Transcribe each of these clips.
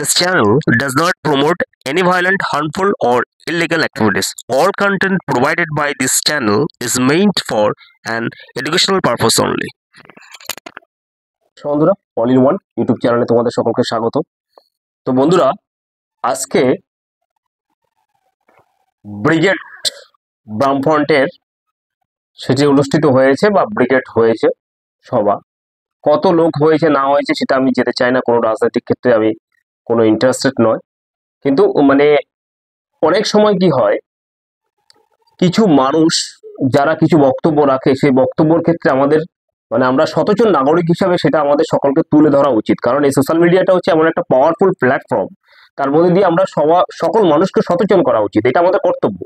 This channel does not promote any violent, harmful, or illegal activities. All content provided by this channel is meant for an educational purpose only. বন্ধুরা, all in one YouTube চ্যানেলে তোমাদের সকলকে স্বাগত। তো বন্ধুরা, আজকে brigade বামফ্রন্টের সেটি অনুষ্ঠিত হয়েছে বা ব্রিগেড হয়েছে সভা। কত লোক হয়েছে না হয়েছে সেটা আমি যেতে চাই না, কোনো রাজনৈতিক ক্ষেত্রে আমি কোনো ইন্টারেস্টেড নয়। কিন্তু অনেক সময় কি হয়, কিছু মানুষ যারা কিছু বক্তব্য রাখে, সেই বক্তব্যের ক্ষেত্রে আমাদের আমরা সচেতন নাগরিক হিসাবে সেটা আমাদের সকলকে তুলে ধরা উচিত। কারণ এই সোশ্যাল মিডিয়াটা হচ্ছে এমন একটা পাওয়ারফুল প্ল্যাটফর্ম, তার মধ্যে দিয়ে আমরা সকল মানুষকে সচেতন করা উচিত, এটা আমাদের কর্তব্য।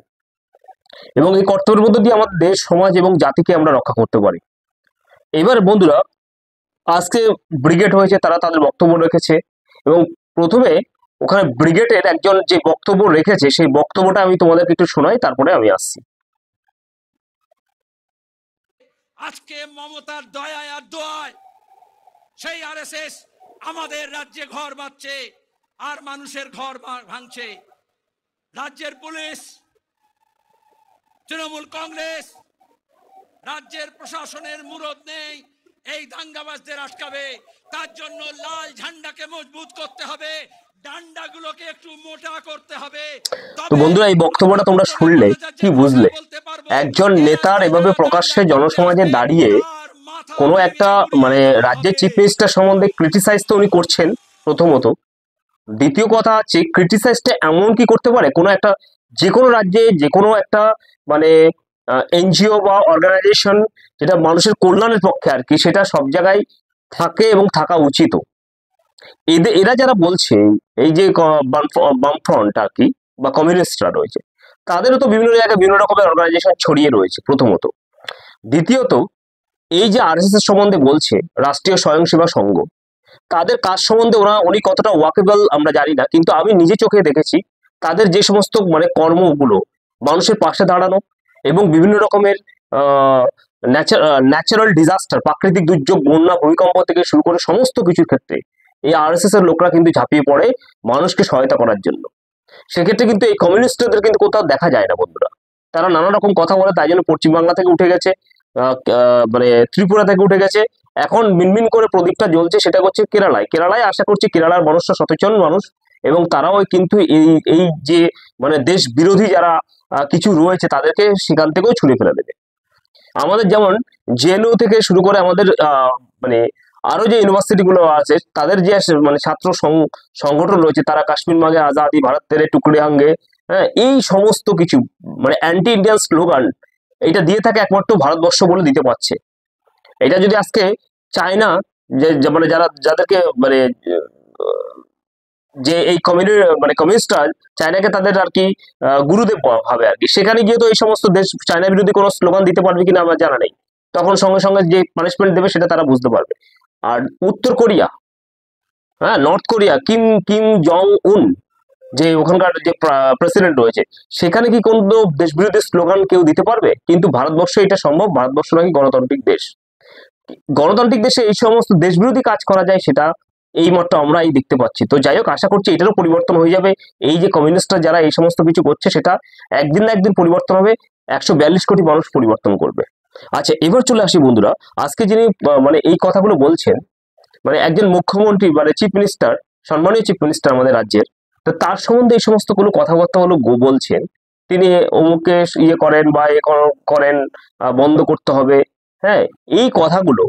এবং এই কর্তব্যের মধ্যে দিয়ে আমাদের দেশ, সমাজ এবং জাতিকে আমরা রক্ষা করতে পারি। এবার বন্ধুরা, আজকে ব্রিগেড হয়েছে, তারা তাদের বক্তব্য রেখেছে এবং প্রথমে ওখানে ব্রিগেডের একজন যে বক্তব্য রেখেছে সেই বক্তব্যটা আমি তোমাদেরকে একটু শোনাই, তারপরে আমি আসছি। আজকে মমতার দয়ায় আর দোয়ায় সেই আরএসএস আমাদের রাজ্যে ঘর বাঁধছে আর মানুষের ঘর ভাঙছে। রাজ্যের পুলিশ, তৃণমূল কংগ্রেস, রাজ্যের প্রশাসনের মুরদ নেই এই দাঙ্গাবাজদের আটকাবে। তার জন্য লাল ঝান্ডাকে মজবুত করতে হবে, ডান্ডাগুলোকে একটু মোটা করতে হবে। তো বন্ধুরা, এই বক্তব্যটা তোমরা শুনলে কি বুঝলে? একজন নেতার এভাবে প্রকাশ্যে জনসমাজে দাঁড়িয়ে কোনো একটা রাজ্যের চিফ মিনিস্টার সম্বন্ধে ক্রিটিসাইজ তো উনি করছেন প্রথমত। দ্বিতীয় কথা হচ্ছে, ক্রিটিসাইজটা এমন কি করতে পারে কোনো একটা, যে কোনো রাজ্যে যে কোনো একটা এনজিও বা অর্গানাইজেশন যেটা মানুষের কল্যাণের পক্ষে আর কি, সেটা সব জায়গায় থাকে এবং থাকা উচিত। এরা যারা বলছে, এই যে বামফ্রন্ট আর কি বা কমিউনিস্টরা রয়েছে, তাদেরও তো বিভিন্ন জায়গায় বিভিন্ন রকমের অর্গানাইজেশন ছড়িয়ে রয়েছে প্রথমত। দ্বিতীয়ত, এই যে আরএসএস এর সম্বন্ধে বলছে, রাষ্ট্রীয় স্বয়ংসেবক সংঘ, তাদের কাজ সম্বন্ধে উনি কতটা ওয়াকেবল আমরা জানি না, কিন্তু আমি নিজে চোখে দেখেছি তাদের যে সমস্ত কর্মগুলো, মানুষের পাশে দাঁড়ানো এবং বিভিন্ন রকমের ন্যাচারাল ডিজাস্টার, প্রাকৃতিক দুর্যোগ, বন্যা, ভূমিকম্প থেকে শুরু করে সমস্ত কিছুর ক্ষেত্রে এই আরএসএস এর লোকরা কিন্তু ঝাঁপিয়ে পড়ে মানুষকে সহায়তা করার জন্য। সেক্ষেত্রে কিন্তু এই কমিউনিস্টদের কিন্তু কোথাও দেখা যায় না বন্ধুরা। তারা নানা রকম কথা বলে, তাই জন্য পশ্চিমবাংলা থেকে উঠে গেছে, ত্রিপুরা থেকে উঠে গেছে, এখন মিনমিন করে প্রদীপটা জ্বলছে সেটা হচ্ছে কেরালায়। আশা করছি কেরালার মানুষরা সচেতন মানুষ এবং তারাও কিন্তু এই যে দেশ বিরোধী যারা কিছু রয়েছে তাদেরকে সেখান থেকেও ছুঁড়ে ফেলে দেবে। আমাদের যেমন জেএনইউ থেকে শুরু করে আমাদের আরো যে ইউনিভার্সিটি গুলো আছে, তাদের যে ছাত্র সংগঠন রয়েছে, তারা কাশ্মীর মাগে আজাদি, ভারত তেরে টুকরে হাঙ্গে, হ্যাঁ, এই সমস্ত কিছু অ্যান্টি ইন্ডিয়ান স্লোগান এটা দিয়ে থাকে একমাত্র ভারতবর্ষ বলে দিতে পারছে। এটা যদি আজকে চায়না যে যাদেরকে যে এই কমিউনিস্টরা চায়নাকে তাদের আর কি গুরুদেব ভাবে আর কি, সেখানে গিয়ে তো এই সমস্ত দেশ চায়না বিরোধী কোনো স্লোগান দিতে পারবে কিনা আমার জানা নেই। তখন সঙ্গে সঙ্গে যে পানিশমেন্ট দেবে সেটা তারা বুঝতে পারবে। আর উত্তর কোরিয়া, হ্যাঁ, নর্থ কোরিয়া, কিম জং উন, যে ওখানকার যে প্রেসিডেন্ট রয়েছে, সেখানে কি কোন দেশ বিরোধী স্লোগান কেউ দিতে পারবে? কিন্তু ভারতবর্ষে এটা সম্ভব। ভারতবর্ষ নাকি গণতান্ত্রিক দেশ। গণতান্ত্রিক দেশে এই সমস্ত দেশ বিরোধী কাজ করা যায়, সেটা এই মাত্র আমরা দেখতে পাচ্ছি। তো যাই হোক, আশা করছি এটারও পরিবর্তন হয়ে যাবে। এই যে কমিউনিস্টরা যারা এই সমস্ত কিছু করছে, সেটা একদিন না একদিন পরিবর্তন হবে। 142 কোটি মানুষ পরিবর্তন করবে। আচ্ছা, এবার চলে আসি বন্ধুরা, আজকে যিনি এই কথাগুলো বলছেন, একজন মুখ্যমন্ত্রী চিফ মিনিস্টার, সম্মানীয় চিফ মিনিস্টার আমাদের রাজ্যের, তো তার সম্বন্ধে এই সমস্ত কোনো কথাবার্তা বলছেন। তিনি অমুকে ইয়ে করেন বা করেন, বন্ধ করতে হবে, হ্যাঁ, এই কথাগুলো,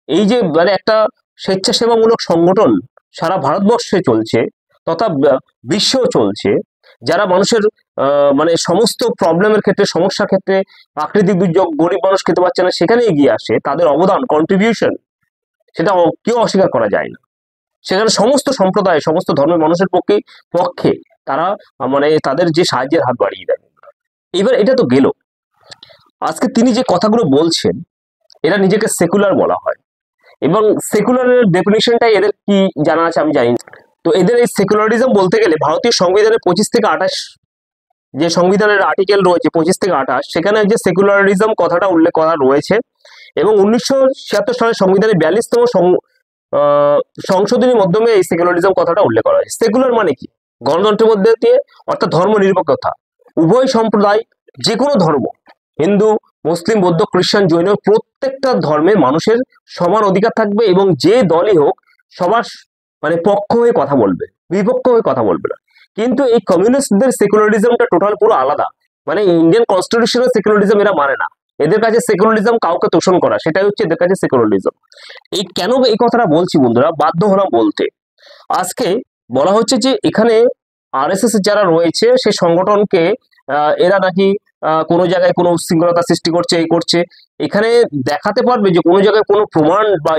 এই যে একটা স্বেচ্ছাসেবামূলক সংগঠন সারা ভারতবর্ষে চলছে তথা বিশ্বেও চলছে, যারা মানুষের সমস্ত প্রবলেমের ক্ষেত্রে, সমস্যার ক্ষেত্রে, প্রাকৃতিক দুর্যোগ, গরিব মানুষ খেতে পারছে না, সেখানে এগিয়ে আসে, তাদের অবদান, কন্ট্রিবিউশন, সেটা কেউ অস্বীকার করা যায় না। সেখানে সমস্ত সম্প্রদায়, সমস্ত ধর্মের মানুষের পক্ষে তারা তাদের যে সাহায্যের হাত বাড়িয়ে দেয়। এবার এটা তো গেল, আজকে তিনি যে কথাগুলো বলছেন, এরা নিজেকে সেকুলার বলা হয় এবং সেকুলারের ডেফিনিশনটাই এদের কি জানা আছে আমি জানি না। তো এদের এই সেকুলারিজম বলতে গেলে ভারতীয় সংবিধানের 25 থেকে 28 যে সংবিধানের আর্টিকেল রয়েছে, 25 থেকে 28, সেখানে যে সেকুলারিজম কথাটা উল্লেখ করা রয়েছে এবং 1976 সালের সংবিধানের 42তম সংশোধনীর মাধ্যমে এই সেকুলারিজম কথাটা উল্লেখ করা হয়েছে। সেকুলার মানে কি? গণতন্ত্রের মধ্যে দিয়ে, অর্থাৎ ধর্ম নিরপেক্ষতা, উভয় সম্প্রদায়, যে কোনো ধর্ম, হিন্দু, মুসলিম, বৌদ্ধ, খ্রিস্টান, জৈন, প্রত্যেকটা ধর্মের মানুষের সমান অধিকার থাকবে এবং যে দলই হোক সবার মানে পক্ষ হয়ে কথা বলবে, বিপক্ষ হয়ে কথা বলবে না। কিন্তু এই কমিউনিস্টদের সেকুলারিজমটা টোটাল পুরো আলাদা। মানে ইন্ডিয়ান কনস্টিটিউশনাল সেকুলারিজম এরা মানে না। এদের কাছে সেকুলারিজম কাউকে তোষণ করা, সেটাই হচ্ছে এদের কাছে সেকুলারিজম। এই কেন এই কথাটা বলছি বন্ধুরা, বাধ্য হলাম বলতে। আজকে বলা হচ্ছে যে এখানে আরএসএস যারা রয়েছে সেই সংগঠনকে এরা নাকি কোনো জায়গায় কোনো উচ্ছৃঙ্খলতা সৃষ্টি করছে, এই করছে। এখানে দেখাতে পারবে যে কোনো জায়গায় কোনো প্রমাণ বা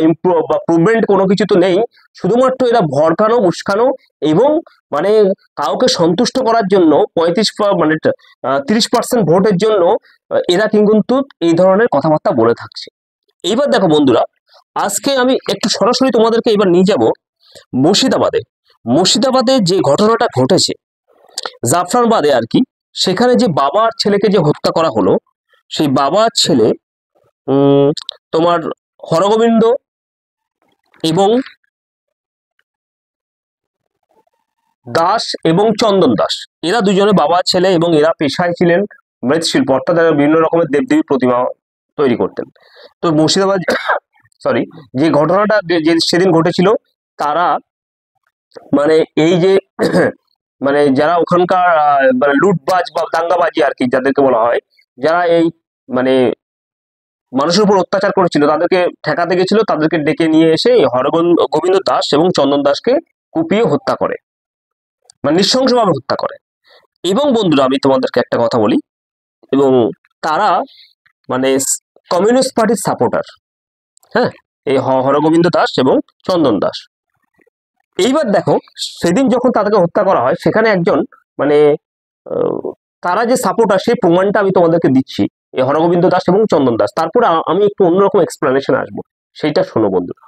প্রুভমেন্ট কোনো কিছু তো নেই, শুধুমাত্র এরা ভড়কানো, উস্কানো এবং মানে কাউকে সন্তুষ্ট করার জন্য 30% ভোটের জন্য এরা কিন্তু এই ধরনের কথাবার্তা বলে থাকছে। এইবার দেখো বন্ধুরা, আজকে আমি একটু সরাসরি তোমাদেরকে এবার নিয়ে যাব মুর্শিদাবাদে। মুর্শিদাবাদে যে ঘটনাটা ঘটেছে, জাফরানবাদে আর কি, সেখানে যে বাবা আর ছেলেকে যে হত্যা করা হলো, সেই বাবা আর ছেলে তোমার হরগোবিন্দ এবং দাস এবং চন্দন দাস, এরা দুজনে বাবা ছেলে এবং এরা পেশায় ছিলেন মৃৎশিল্প, অর্থাৎ এরা বিভিন্ন রকমের দেবদেবী প্রতিমা তৈরি করতেন। তো মুর্শিদাবাদ সরি যে ঘটনাটা যে সেদিন ঘটেছিল, তারা মানে এই যে মানে যারা ওখানকার মানে লুটবাজ বা দাঙ্গাবাজি আর কি যাদেরকে বলা হয়, যারা এই মানে মানুষের উপর অত্যাচার করেছিল, তাদেরকে ঠেকাতে গেছিল, তাদেরকে ডেকে নিয়ে এসে গোবিন্দ দাস এবং চন্দন দাসকে কুপিয়ে হত্যা করে, মানে নৃশংসভাবে হত্যা করে। এবং বন্ধুরা আমি তোমাদেরকে একটা কথা বলি, এবং তারা মানে কমিউনিস্ট পার্টির সাপোর্টার। হ্যাঁ, এই হরগোবিন্দ দাস এবং চন্দন দাস। এইবার দেখো, সেদিন যখন তাদেরকে হত্যা করা হয়, সেখানে একজন মানে তারা যে সাপোর্টার, সেই প্রমাণটা আমি তোমাদেরকে দিচ্ছি, এই হরগোবিন্দ দাস এবং চন্দন দাস। তারপরে আমি একটু অন্যরকম এক্সপ্লেনেশন আসবো, সেইটা শোনো বন্ধুরা।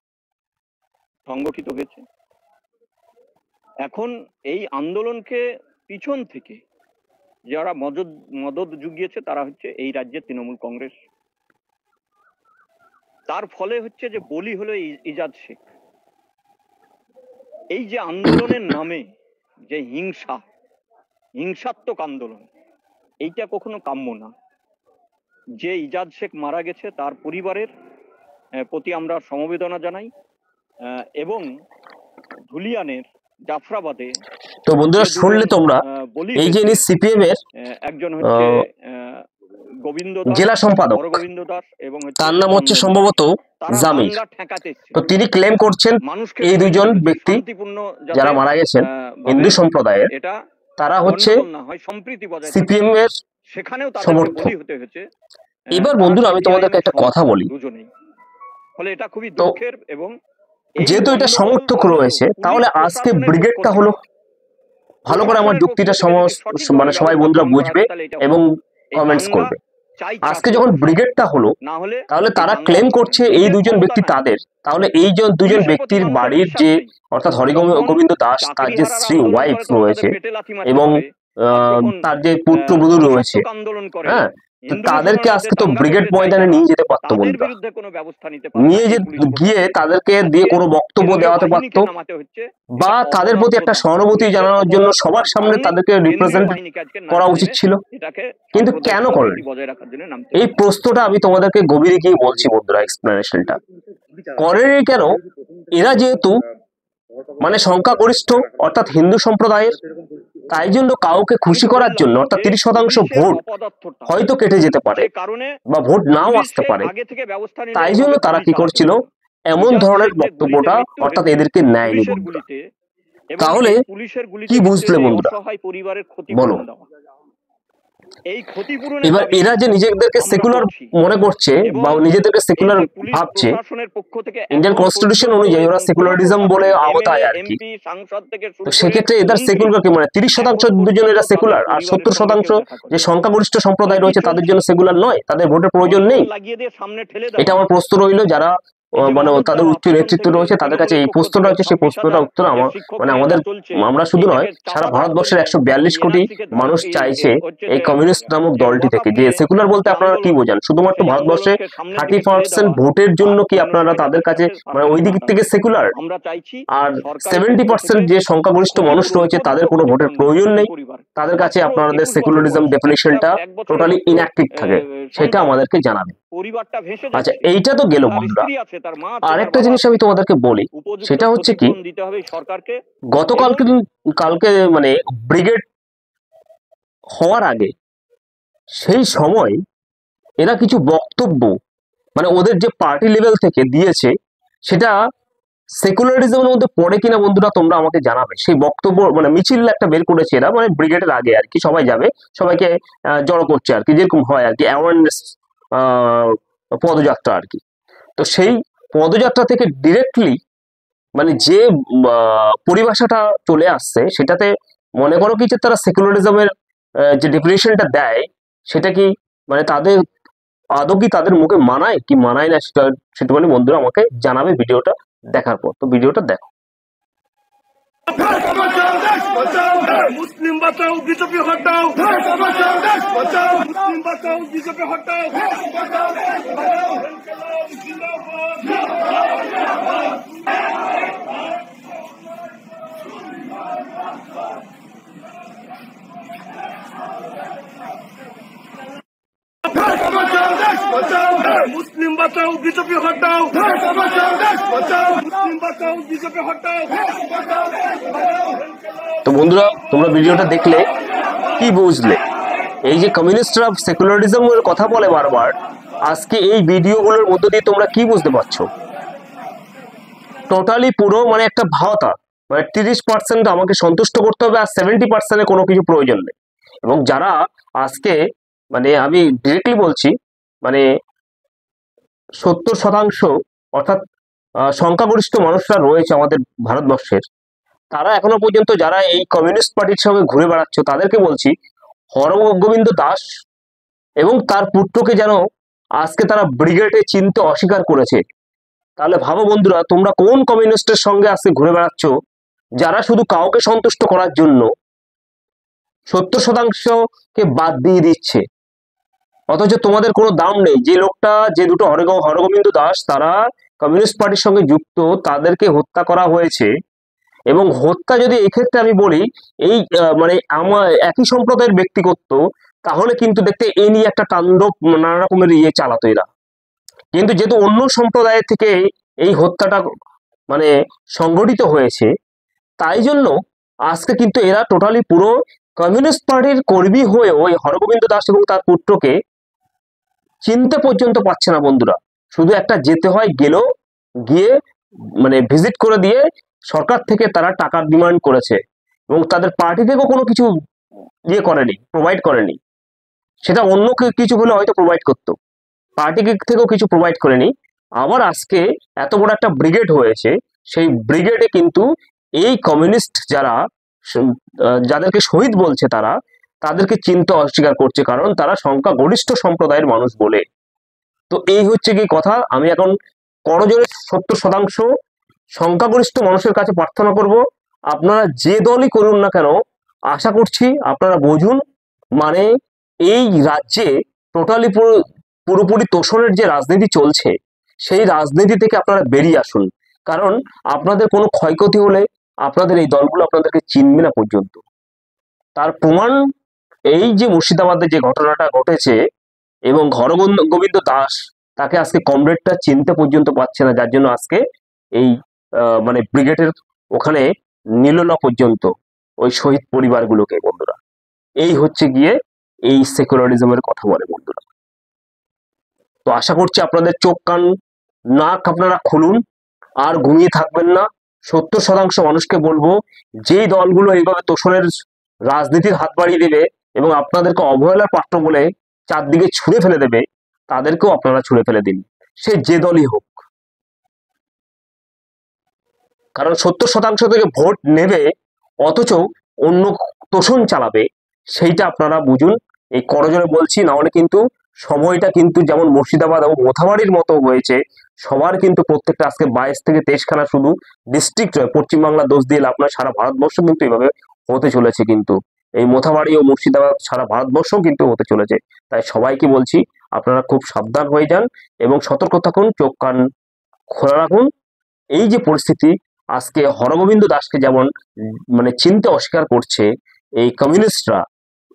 সংগঠিত হয়েছে। এখন এই আন্দোলনকে পিছন থেকে যারা মদত জুগিয়েছে তারা হচ্ছে এই রাজ্যের তৃণমূল কংগ্রেস। তার ফলে হচ্ছে যে বলি হলো ইজাদ শেখ। এই যে আন্দোলনের নামে যে হিংসাত্মক আন্দোলন, এইটা কখনো কাম্য না। যে ইজাদ শেখ মারা গেছে তার পরিবারের প্রতি আমরা সমবেদনা জানাই, এবং ধুলিয়ানের জাফরাবাদে তো বন্ধুরা শুনলে তোমরা, এই যে সিপিএম এর একজন হচ্ছে গোবিন্দ জেলা সম্পাদক, গোবিন্দ দাস, এবং তার নাম হচ্ছে সম্ভবত জামির। তো তিনি ক্লেম করছেন এই দুজন ব্যক্তি যারা মারা গেছেন হিন্দু সম্প্রদায়ের, তারা হচ্ছে সিপিএম এর সমর্থক। এবার বন্ধুরা আমি তোমাদেরকে একটা কথা বলি, ফলে এটা খুবই দুঃখের। এবং যেহেতু এটা সমর্থক রয়েছে, তাহলে আজকে ব্রিগেডটা হলো, ভালো করে আমার যুক্তিটা মানে সবাই বন্ধুরা বুঝবে এবং কমেন্টস করবে। আজকে যখন ব্রিগেডটা হলো, তাহলে তারা ক্লেম করছে এই দুজন ব্যক্তি তাদের, তাহলে এই যে দুজন ব্যক্তির বাড়ির যে অর্থাৎ হরিগোবিন্দ দাস, তার যে স্ত্রী ওয়াইফ রয়েছে এবং তার যে পুত্রবধূ রয়েছে, হ্যাঁ, তাদেরকে আজকে তো ব্রিগেড ময়দানে নিয়ে যেতে পারতো বন্ধুরা, নিয়ে গিয়ে তাদেরকে দিয়ে কোনো বক্তব্য দেওয়াতে পারতো, বা তাদের প্রতি একটা সহানুভূতি জানানোর জন্য সবার সামনে তাদেরকে রিপ্রেজেন্ট করা উচিত ছিল। কিন্তু কেন করেন, এই প্রশ্নটা আমি তোমাদেরকে গভীরে গিয়ে বলছি বন্ধুরা। এক্সপ্লেনেশনটা করেন কেন, এরা যেহেতু মানে সংখ্যাগরিষ্ঠ অর্থাৎ হিন্দু সম্প্রদায়ের, তাই জন্য কাউকে খুশি করার জন্য অর্থাৎ 30% ভোট হয়তো কেটে যেতে পারে বা ভোট নাও আসতে পারে, তাই জন্য তারা কি করছিল, এমন ধরনের বক্তব্যটা অর্থাৎ এদেরকে নেয়নি বন্ধুরা। তাহলে কি বুঝলে বন্ধুরা বলো? এবার এরা যে নিজেদেরকে সেকুলার মনে করছে বা নিজেদেরকে সেকুলার ভাবছে, ইন্ডিয়ান কনস্টিটিউশন অনুযায়ী ওরা সেকুলারিজম বলে আওতায় আর কি। তো সেক্ষেত্রে এদের সেকুলার কি মানে 30% দুজন এরা সেকুলার, আর 70% যে সংখ্যাগরিষ্ঠ সম্প্রদায় রয়েছে তাদের জন্য সেকুলার নয়, তাদের ভোটের প্রয়োজন নেই? এটা আমার প্রশ্ন রইল যারা মানে তাদের উচ্চ নেতৃত্ব রয়েছে, তাদের কাছে এই প্রশ্নটা হচ্ছে, সেই প্রশ্নটা উত্তর আমার মানে আমাদের, আমরা শুধু নয়, সারা ভারতবর্ষের 142 কোটি মানুষ চাইছে এই কমিউনিস্ট নামক দলটি থেকে। যে সেকুলার বলতে আপনারা কি বোঝান? শুধুমাত্র ভারতবর্ষে 30% ভোটের জন্য কি আপনারা তাদের কাছে মানে ওই দিক থেকে সেকুলার, আর 70% যে সংখ্যাগরিষ্ঠ মানুষ রয়েছে তাদের কোনো ভোটের প্রয়োজন নেই, তাদের কাছে আপনাদের সেকুলারিজম ডেফিনিশনটা টোটালি ইনঅ্যাক্টিভ থাকে, সেটা আমাদেরকে জানাবে। আচ্ছা, এইটা তো গেল বন্ধুরা। আরেকটা জিনিস আমি তোমাদেরকে বলি, সেটা হচ্ছে কি, কালকে মানে ব্রিগেড হওয়ার আগে সেই সময় এরা কিছু বক্তব্য মানে ওদের যে পার্টি লেভেল থেকে দিয়েছে, সেটা সেকুলারিজমের মধ্যে পড়ে কিনা বন্ধুরা তোমরা আমাকে জানাবে। সেই বক্তব্য মানে মিছিল একটা বের করেছে এরা, মানে ব্রিগেডের আগে আর কি, সবাই যাবে, সবাইকে জড়ো করছে আর কি, যেরকম হয় আর কি, অ্যাওয়ারনেস পদযাত্রা আর কি। তো সেই পদযাত্রা থেকে ডিরেক্টলি মানে যে পরিভাষাটা চলে আসছে, সেটাতে মনে করো কি যে তারা সেকুলারিজমের যে ডেফিনিশনটা দেয়, সেটা কি মানে তাদের আদৌ কি তাদের মুখে মানায় কি মানায় না, সেটা মানে বন্ধুরা আমাকে জানাবে ভিডিওটা দেখার পর। তো ভিডিওটা দেখো। মুসলিম বাঁচাও, বিজেপি হটাও, মুসলিম বাঁচাও, বিজেপি হটাও। মুসলিম বাঁচাও, বিজেপি হটাও, মুসলিম বাঁচাও, বিজেপি হটাও। তো বন্ধুরা, তোমরা ভিডিওটা দেখলে কি বুঝলে? এই যে কমিউনিস্টরা সেকুলারিজমের কথা বলে বারবার, আজকে এই ভিডিওগুলোর মধ্য দিয়ে তোমরা কি বুঝতে পারছো? টোটালি পুরো মানে একটা ভাওতা, মানে 30% আমাকে সন্তুষ্ট করতে হবে, আর 70% কোনো কিছু প্রয়োজন নেই। এবং যারা আজকে মানে আমি ডিরেক্টলি বলছি, মানে 70% অর্থাৎ সংখ্যাগরিষ্ঠ মানুষরা রয়েছে আমাদের ভারতবর্ষের, তারা এখনো পর্যন্ত যারা এই কমিউনিস্ট পার্টির সঙ্গে ঘুরে বেড়াচ্ছে, তাদেরকে বলছি হরগোবিন্দ দাস এবং তার পুত্রকে যেন আজকে তারা ব্রিগেডে চিনতে অস্বীকার করেছে। তাহলে ভাবো বন্ধুরা, তোমরা কোন কমিউনিস্টের সঙ্গে আজকে ঘুরে বেড়াচ্ছ, যারা শুধু কাউকে সন্তুষ্ট করার জন্য 70%কে বাদ দিয়ে দিচ্ছে, অথচ তোমাদের কোনো দাম নেই। যে লোকটা, যে দুটো হরগোবিন্দ দাস তারা কমিউনিস্ট পার্টির সঙ্গে যুক্ত, তাদেরকে হত্যা করা হয়েছে। এবং হত্যা যদি এক্ষেত্রে আমি বলি এই মানে আমার একই সম্প্রদায়ের ব্যক্তি করত, তাহলে কিন্তু দেখতে এ নিয়ে একটা তাণ্ডব নানা রকমের চালাতো এরা। কিন্তু যেহেতু অন্য সম্প্রদায়ের থেকে এই হত্যাটা মানে সংগঠিত হয়েছে, তাই জন্য আজকে কিন্তু এরা টোটালি পুরো কমিউনিস্ট পার্টির কর্মী হয়ে ওই হরগোবিন্দ দাস এবং তার পুত্রকে চিনতে পর্যন্ত পাচ্ছে না বন্ধুরা। শুধু একটা যেতে হয়, গিয়ে মানে ভিজিট করে দিয়ে সরকার থেকে তারা টাকার ডিমান্ড করেছে, এবং তাদের পার্টি থেকেও কোনো কিছু করেনি, প্রোভাইড করেনি। সেটা অন্য কিছু হলে হয়তো প্রোভাইড করতো, পার্টি থেকেও কিছু প্রোভাইড করেনি। আবার আজকে এত বড় একটা ব্রিগেড হয়েছে, সেই ব্রিগেডে কিন্তু এই কমিউনিস্ট যাদেরকে শহীদ বলছে, তাদেরকে চিনতে অস্বীকার করছে, কারণ তারা সংখ্যাগরিষ্ঠ সম্প্রদায়ের মানুষ বলে। তো এই হচ্ছে কি কথা। আমি এখন করজোরে 70% সংখ্যাগরিষ্ঠ মানুষের কাছে প্রার্থনা করব, আপনারা যে দলই করুন না কেন, আশা করছি আপনারা বুঝুন, মানে এই রাজ্যে টোটালি পুরোপুরি তোষণের যে রাজনীতি চলছে, সেই রাজনীতি থেকে আপনারা বেরিয়ে আসুন। কারণ আপনাদের কোনো ক্ষয়ক্ষতি হলে আপনাদের এই দলগুলো আপনাদেরকে চিনবে না পর্যন্ত। তার প্রমাণ এই যে মুর্শিদাবাদে যে ঘটনাটা ঘটেছে, এবং হরগোবিন্দ দাস তাকে আজকে কমরেডটা চিনতে পর্যন্ত পাচ্ছে না, যার জন্য আজকে এই মানে ব্রিগেডের ওখানে নিল না পর্যন্ত ওই শহীদ পরিবারগুলোকে। বন্ধুরা, এই হচ্ছে গিয়ে এই সেকুলারিজমের কথা বলে বন্ধুরা। তো আশা করছি আপনাদের চোখ কান নাক আপনারা খুলুন, আর ঘুমিয়ে থাকবেন না। 70% মানুষকে বলবো, যেই দলগুলো এইভাবে তোষণের রাজনীতির হাত বাড়িয়ে দেবে এবং আপনাদেরকে অবহেলার পাত্র বলে চারদিকে ছুঁড়ে ফেলে দেবে, তাদেরকেও আপনারা ছুঁড়ে ফেলে দিন, সে যে দলই হোক। কারণ 70% থেকে ভোট নেবে অথচ অন্য তোষণ চালাবে, সেইটা আপনারা বুঝুন। এই করজোরে বলছি, না হলে কিন্তু সময়টা কিন্তু যেমন মুর্শিদাবাদ এবং মোথাবাড়ির মতো হয়েছে, সবার কিন্তু প্রত্যেকটা আজকে 22 থেকে 23 খানা শুধু ডিস্ট্রিক্ট নয়, পশ্চিমবাংলা দোষ দিয়ে লাভ নয়, সারা ভারতবর্ষ কিন্তু এভাবে হতে চলেছে। কিন্তু এই মোথাবাড়ি ও মুর্শিদাবাদ সারা ভারতবর্ষ কিন্তু হতে চলেছে। তাই সবাইকে বলছি আপনারা খুব সাবধান হয়ে যান এবং সতর্ক থাকুন, চোখ কান খোলা রাখুন। এই যে পরিস্থিতি আজকে হরগোবিন্দ দাসকে যেমন মানে চিনতে অস্বীকার করছে এই কমিউনিস্টরা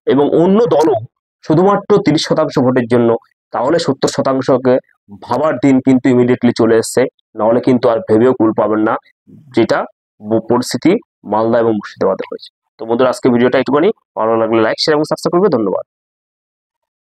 এবং অন্য দলও শুধুমাত্র 30% ভোটের জন্য, তাহলে 70%কে ভাবার দিন কিন্তু ইমিডিয়েটলি চলে এসছে। নাহলে কিন্তু আর ভেবেও কুল পাবেন না, যেটা পরিস্থিতি মালদা এবং মুর্শিদাবাদে হয়েছে। তো বন্ধুরা, আজকে ভিডিওটা একটুখানি ভালো লাগলে লাইক শেয়ার এবং সাবস্ক্রাইব করবে। ধন্যবাদ।